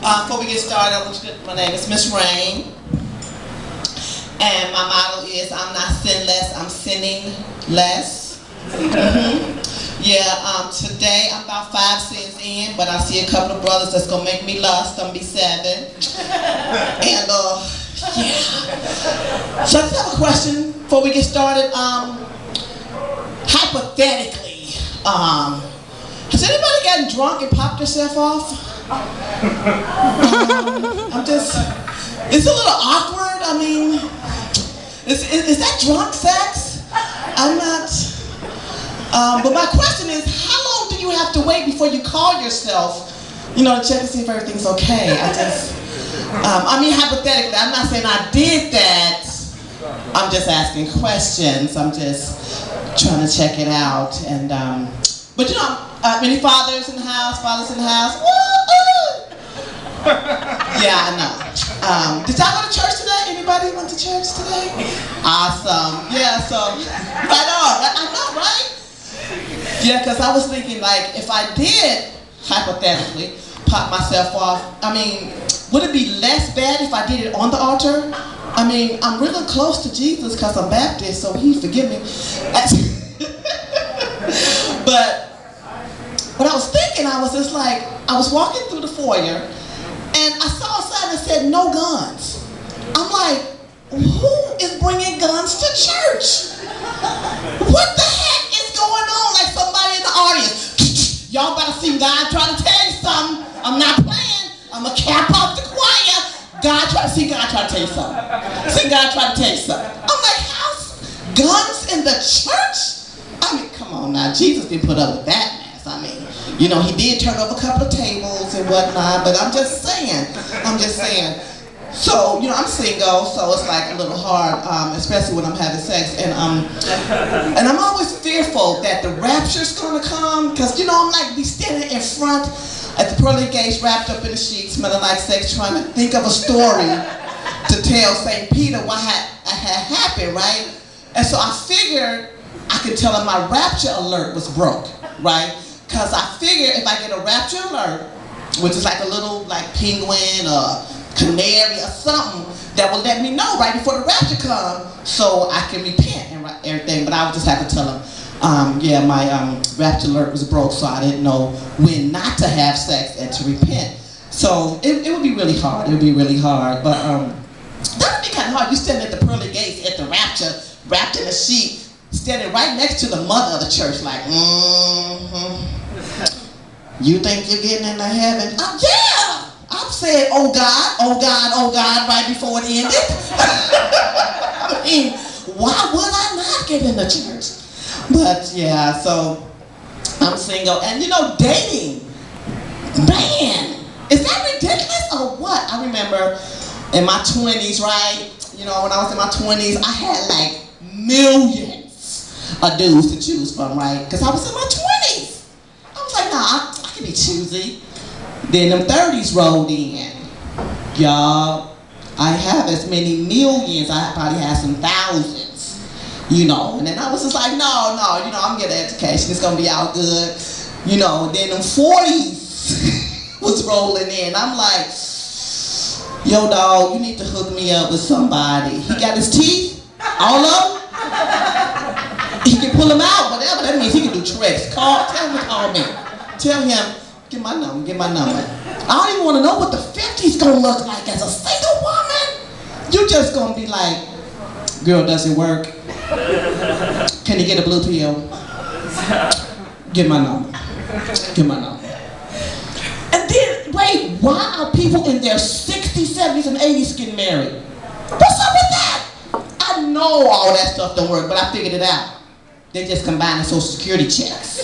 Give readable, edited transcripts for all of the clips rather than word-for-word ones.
Before we get started, my name is Miss Rayn, and my motto is I'm not sinless, I'm sinning less. Yeah, today I'm about 5 sins in, but I see a couple of brothers that's gonna make me lust. I'm gonna be 7. And yeah. So I just have a question before we get started. Hypothetically, has anybody gotten drunk and popped yourself off? It's a little awkward. I mean, is that drunk sex? I'm not. But my question is, how long do you have to wait before you call yourself, to check to see if everything's okay? I mean, hypothetically, I'm not saying I did that. I'm just asking questions. I'm just trying to check it out. And, but many fathers in the house, Woo! Yeah, I know. Did y'all go to church today? Anybody went to church today? Awesome. Yeah, so, right on. I know, right? Yeah, because I was thinking, like, if I did, hypothetically, pop myself off, I mean, would it be less bad if I did it on the altar? I mean, I'm really close to Jesus because I'm Baptist, so He forgive me. But what I was thinking, I was just like, I was walking through the foyer, and I saw a sign that said, no guns. I'm like, who is bringing guns to church? What the heck is going on? Like somebody in the audience. Y'all better see God trying to tell you something. I'm not playing. I'm a cap off the choir. God trying to tell you something. See God trying to tell you something. I'm like, house guns in the church? I mean, come on now. Jesus didn't put up with that mess. I mean, He did turn over a couple of tables and whatnot, but I'm just saying. So, I'm single, so it's like a little hard, especially when I'm having sex. And I'm always fearful that the rapture's gonna come, because, I'm like be standing in front at the pearly gates, wrapped up in the sheets, smelling like sex, trying to think of a story to tell St. Peter what had happened, right? And so I figured I could tell him my rapture alert was broke, right? Because I figured if I get a rapture alert, which is like a little penguin or canary or something that will let me know right before the rapture comes, so I can repent and everything. But I would just have to tell him, my rapture alert was broke, so I didn't know when not to have sex and to repent. So it would be really hard. It would be really hard. But that would be kind of hard. You standing at the pearly gates at the rapture, wrapped in a sheet, standing right next to the mother of the church, like, You think you're getting into heaven? Yeah! I'm saying, oh God, right before it ended. I mean, why would I not get into church? But yeah, so I'm single. And dating, man, is that ridiculous or what? I remember in my 20s, right? When I was in my 20s, I had like millions of dudes to choose from, right? Because I was in my 20s. I was like, nah, I can be choosy. Then them 30s rolled in. Y'all, I have as many millions, I probably have some thousands, And then I was just like, no, I'm getting an education, it's gonna be all good. Then them 40s was rolling in. I'm like, yo dog, you need to hook me up with somebody. He got his teeth, all of them. He can pull them out, whatever. That means he can do tricks. Tell him to call me. Tell him, get my number. I don't even want to know what the 50s gonna look like as a single woman. You just gonna be like, girl, does it work? Can you get a blue pill? Get my number. And then, wait, why are people in their 60s, 70s, and 80s getting married? What's up with that? I know all that stuff don't work, but I figured it out. They just combining Social Security checks.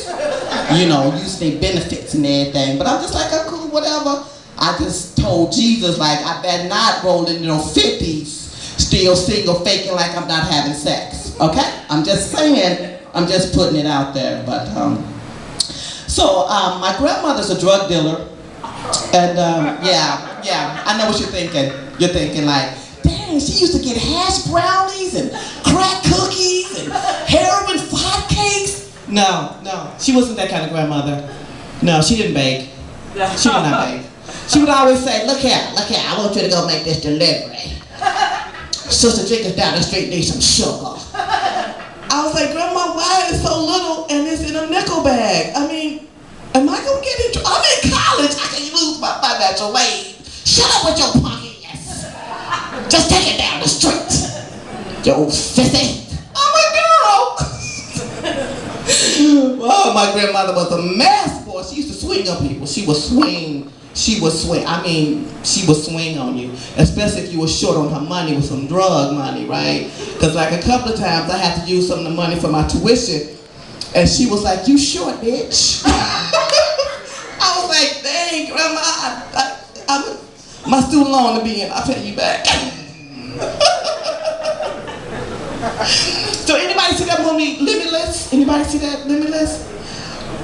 Using their benefits and everything. But I'm just like, I'm cool, whatever. I just told Jesus, like, I better not roll into 50s, still single, faking like I'm not having sex. Okay? I'm just saying, I'm just putting it out there. But, so my grandmother's a drug dealer. And, yeah, I know what you're thinking. You're thinking like, dang, she used to get hash brownies and crack cookies and heroin hotcakes. No, she wasn't that kind of grandmother. No, she didn't bake. She did not bake. She would always say, look here, I want you to go make this delivery. Sister Jenkins down the street needs some sugar. I was like, Grandma, why is it so little and it's in a nickel bag? I mean, am I gonna get in trouble? I'm in college, I can lose my financial aid. Shut up with your punkiness. Just take it down the street. You old sissy. I'm a girl. Oh, my grandmother was a mess, boy. She used to swing on people. She would swing. I mean, she would swing on you, especially if you were short on her money with some drug money, right? Because like a couple of times I had to use some of the money for my tuition, and she was like, you short, bitch. I was like, dang, Grandma, my student loan to be in, I'll pay you back. So anybody see that movie, Limitless? Anybody see that, Limitless?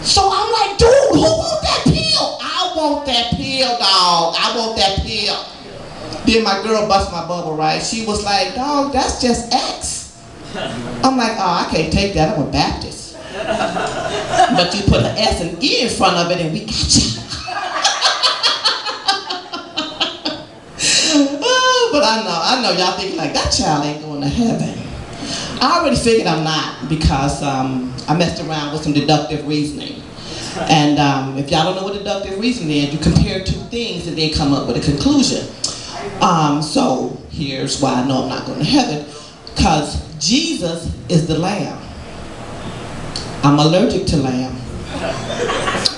So I'm like, dude, who wants that pill? I want that pill, dog. I want that pill. Then my girl bust my bubble, right? She was like, dog, that's just X. I'm like, oh, I can't take that. I'm a Baptist. But you put an S and E in front of it and we got you. Oh, but I know y'all thinking like, that child ain't going to heaven. I already figured I'm not because I messed around with some deductive reasoning. And if y'all don't know what deductive reasoning is, you compare two things and then come up with a conclusion. So here's why I know I'm not going to heaven. Because Jesus is the lamb. I'm allergic to lamb.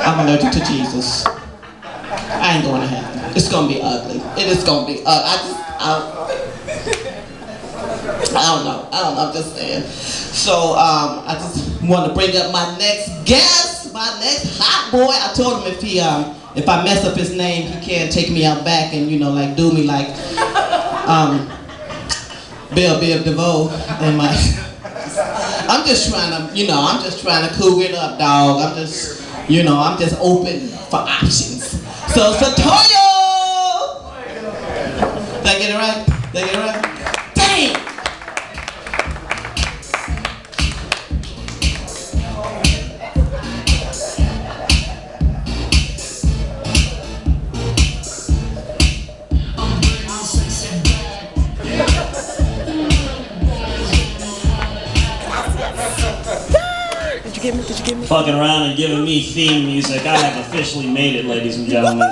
I'm allergic to Jesus. I ain't going to heaven. It's going to be ugly. It is going to be ugly. I don't know, I'm just saying. So I just want to bring up my next guest, my next hot boy. I told him if I mess up his name, he can't take me out back and, you know, like do me like Bill DeVoe and my I'm just trying to, you know, I'm just trying to cool it up, dog. I'm just, you know, I'm just open for options. So Satoyo! Did I get it right? Did I get it right? Dang! Fucking around and giving me theme music. I have officially made it, ladies and gentlemen.